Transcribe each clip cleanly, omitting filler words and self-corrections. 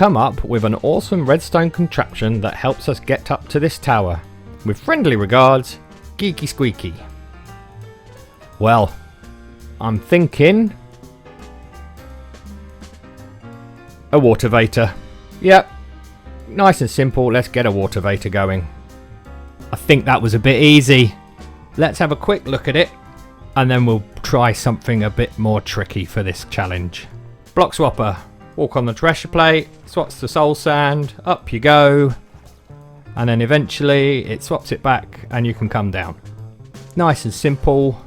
come up with an awesome redstone contraption that helps us get up to this tower. With friendly regards, GeekSqueek. Well, I'm thinking a water vator. Yep, nice and simple. Let's get a water vator going. I think that was a bit easy. Let's have a quick look at it and then we'll try something a bit more tricky for this challenge. Block swapper. Walk on the treasure plate, swaps the soul sand, up you go, and then eventually it swaps it back and you can come down. Nice and simple.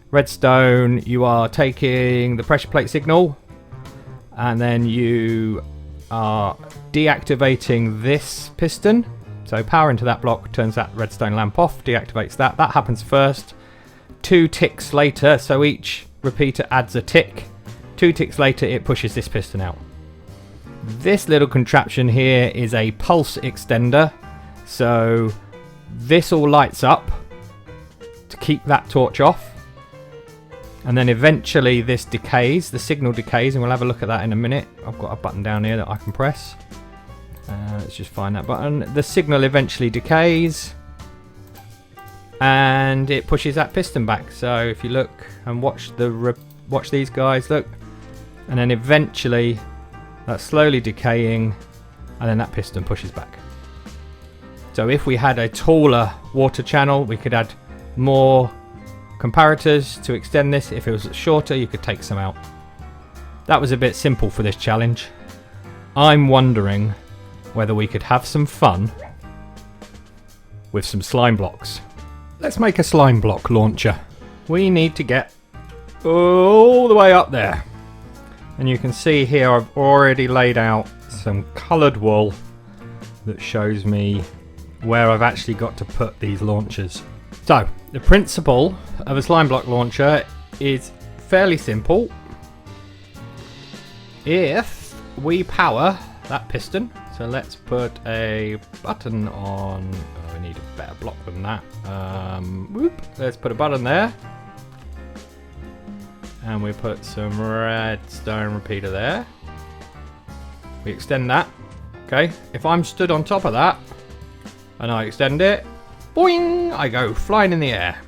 Redstone, you are taking the pressure plate signal and then you are deactivating this piston. So power into that block turns that redstone lamp off, deactivates that. That happens first. 2 ticks later, so each repeater adds a tick. 2 ticks later it pushes this piston out. This little contraption here is a pulse extender, so this all lights up to keep that torch off, and then eventually this decays, the signal decays, and we'll have a look at that in a minute. I've got a button down here that I can press. Let's just find that button. The signal eventually decays and it pushes that piston back. So if you look and watch these guys, look, and then eventually that's slowly decaying and then that piston pushes back. So if we had a taller water channel, we could add more comparators to extend this. If it was shorter, you could take some out. That was a bit simple for this challenge. I'm wondering whether we could have some fun with some slime blocks. Let's make a slime block launcher. We need to get all the way up there. And you can see here I've already laid out some coloured wool that shows me where I've actually got to put these launchers. So the principle of a slime block launcher is fairly simple. If we power that piston, so let's put a button on. Oh, we need a better block than that. Let's put a button there. And we put some redstone repeater there. We extend that. Okay, if I'm stood on top of that and I extend it, boing, I go flying in the air.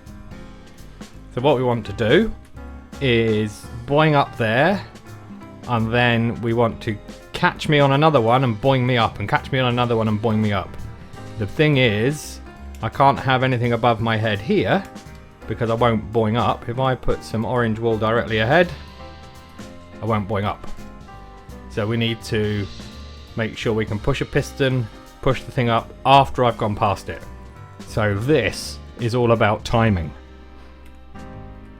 So what we want to do is boing up there, and then we want to catch me on another one and boing me up, and catch me on another one and boing me up. The thing is, I can't have anything above my head here because I won't boing up. If I put some orange wool directly ahead, I won't boing up. So we need to make sure we can push a piston, push the thing up after I've gone past it. So this is all about timing.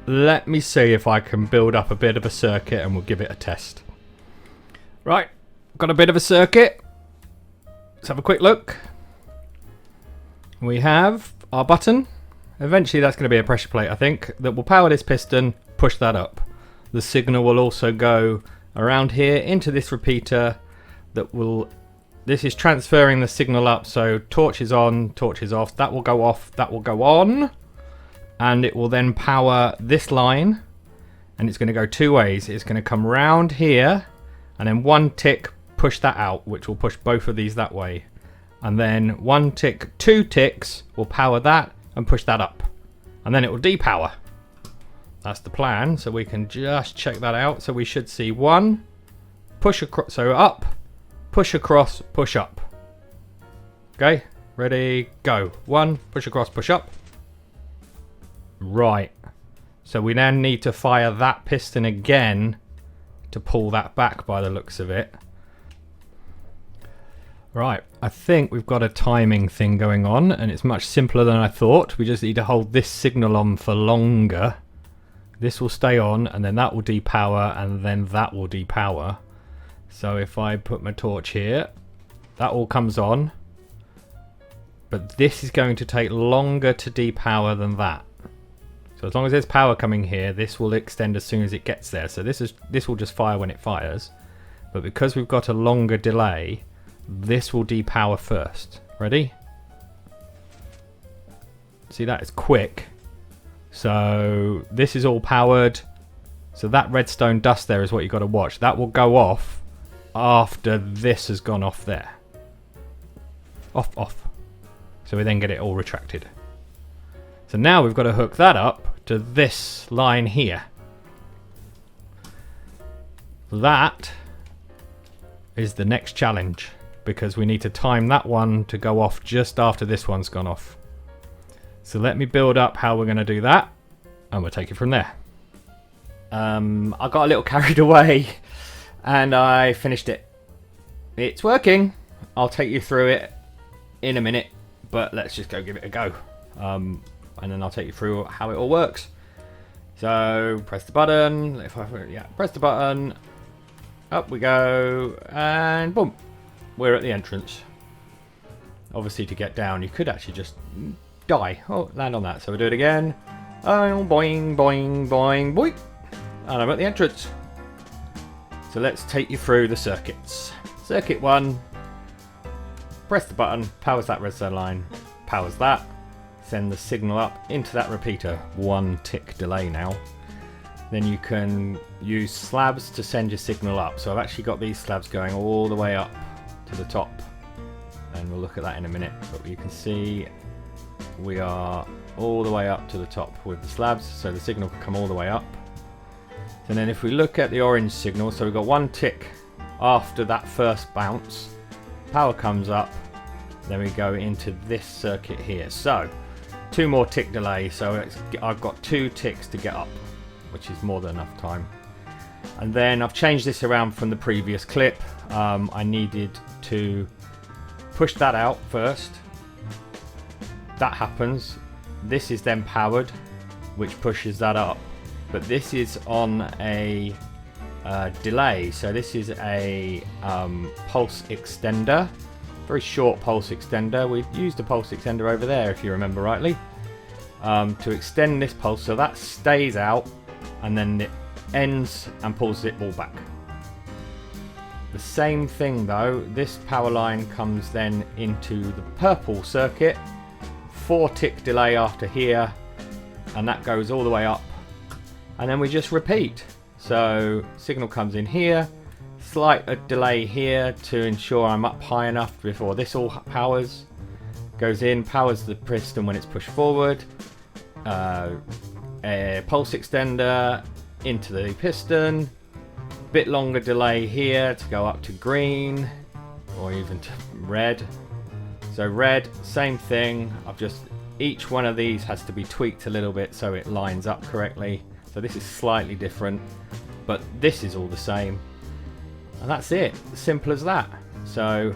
Let me see if I can build up a bit of a circuit and we'll give it a test. Right, got a bit of a circuit. Let's have a quick look. We have our button. Eventually that's going to be a pressure plate, I think, that will power this piston, push that up. The signal will also go around here into this repeater that will... This is transferring the signal up, so torch is on, torch is off. That will go off, that will go on. And it will then power this line. And it's going to go 2 ways. It's going to come round here. And then 1 tick, push that out, which will push both of these that way. And then 1 tick, 2 ticks will power that and push that up. And then it will depower. That's the plan. So we can just check that out. So we should see 1, push across, so up, push across, push up. Okay, ready, go. 1, push across, push up. Right. So we then need to fire that piston again to pull that back by the looks of it. Right, I think we've got a timing thing going on, and it's much simpler than I thought. We just need to hold this signal on for longer. This will stay on, and then that will depower, and then that will depower. So if I put my torch here, that all comes on. But this is going to take longer to depower than that. So as long as there's power coming here, this will extend as soon as it gets there. So this will just fire when it fires. But because we've got a longer delay, this will depower first. Ready? See, that is quick. So this is all powered. So that redstone dust there is what you've got to watch. That will go off after this has gone off there. Off. So we then get it all retracted. So now we've got to hook that up to this line here. That is the next challenge, because we need to time that one to go off just after this one's gone off. So let me build up how we're going to do that, and we'll take it from there. I got a little carried away and I finished it. It's working. I'll take you through it in a minute, but let's just go give it a go. And then I'll take you through how it all works. So press the button. Press the button. Up we go, and boom, we're at the entrance. Obviously, to get down, you could actually just die. Oh, land on that. So we'll do it again. Oh, boing, boing, boing, boing. And I'm at the entrance. So let's take you through the circuits. Circuit 1. Press the button, powers that redstone line, powers that. Send the signal up into that repeater. 1 tick delay now. Then you can use slabs to send your signal up. So I've actually got these slabs going all the way up to the top. And we'll look at that in a minute. But you can see we are all the way up to the top with the slabs. So the signal can come all the way up. And then if we look at the orange signal, so we've got 1 tick after that first bounce. Power comes up. Then we go into this circuit here. So 2 more tick delay. So I've got 2 ticks to get up, which is more than enough time. And then I've changed this around from the previous clip. I needed to push that out first. That happens. This is then powered, which pushes that up. But this is on a delay. So this is a pulse extender. Very short pulse extender. We used a pulse extender over there, if you remember rightly, to extend this pulse. So that stays out. And then it ends and pulls it all back. The same thing though, this power line comes then into the purple circuit. 4 tick delay after here, and that goes all the way up. And then we just repeat. So signal comes in here, slight delay here to ensure I'm up high enough before this all powers. Goes in, powers the piston when it's pushed forward. A pulse extender into the piston, bit longer delay here to go up to green or even to red. So red, same thing. Each one of these has to be tweaked a little bit so it lines up correctly. So this is slightly different, but this is all the same, and that's it. Simple as that. So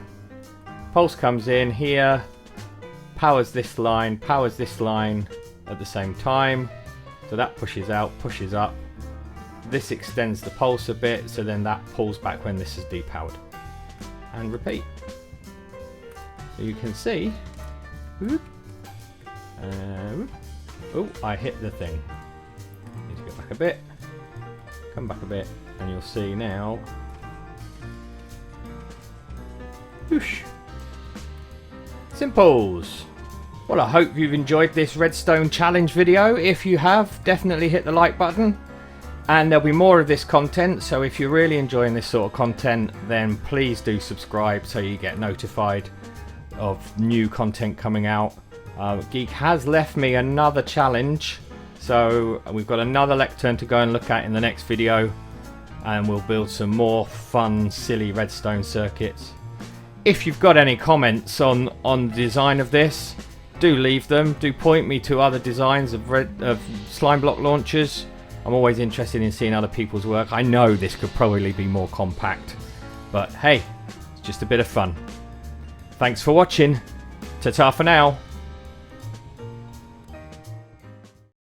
pulse comes in here, powers this line at the same time. So that pushes out, pushes up. This extends the pulse a bit, so then that pulls back when this is depowered. And repeat. So you can see. Whoop, whoop. Oh, I hit the thing. Need to go back a bit. Come back a bit, and you'll see now. Whoosh. Simples. Well, I hope you've enjoyed this redstone challenge video. If you have, definitely hit the like button. And there'll be more of this content, so if you're really enjoying this sort of content, then please do subscribe so you get notified of new content coming out. Geek has left me another challenge, so we've got another lectern to go and look at in the next video, and we'll build some more fun, silly redstone circuits. If you've got any comments on the design of this, do leave them. Do point me to other designs of slime block launchers. I'm always interested in seeing other people's work. I know this could probably be more compact, but hey, it's just a bit of fun. Thanks for watching. Ta-ta for now.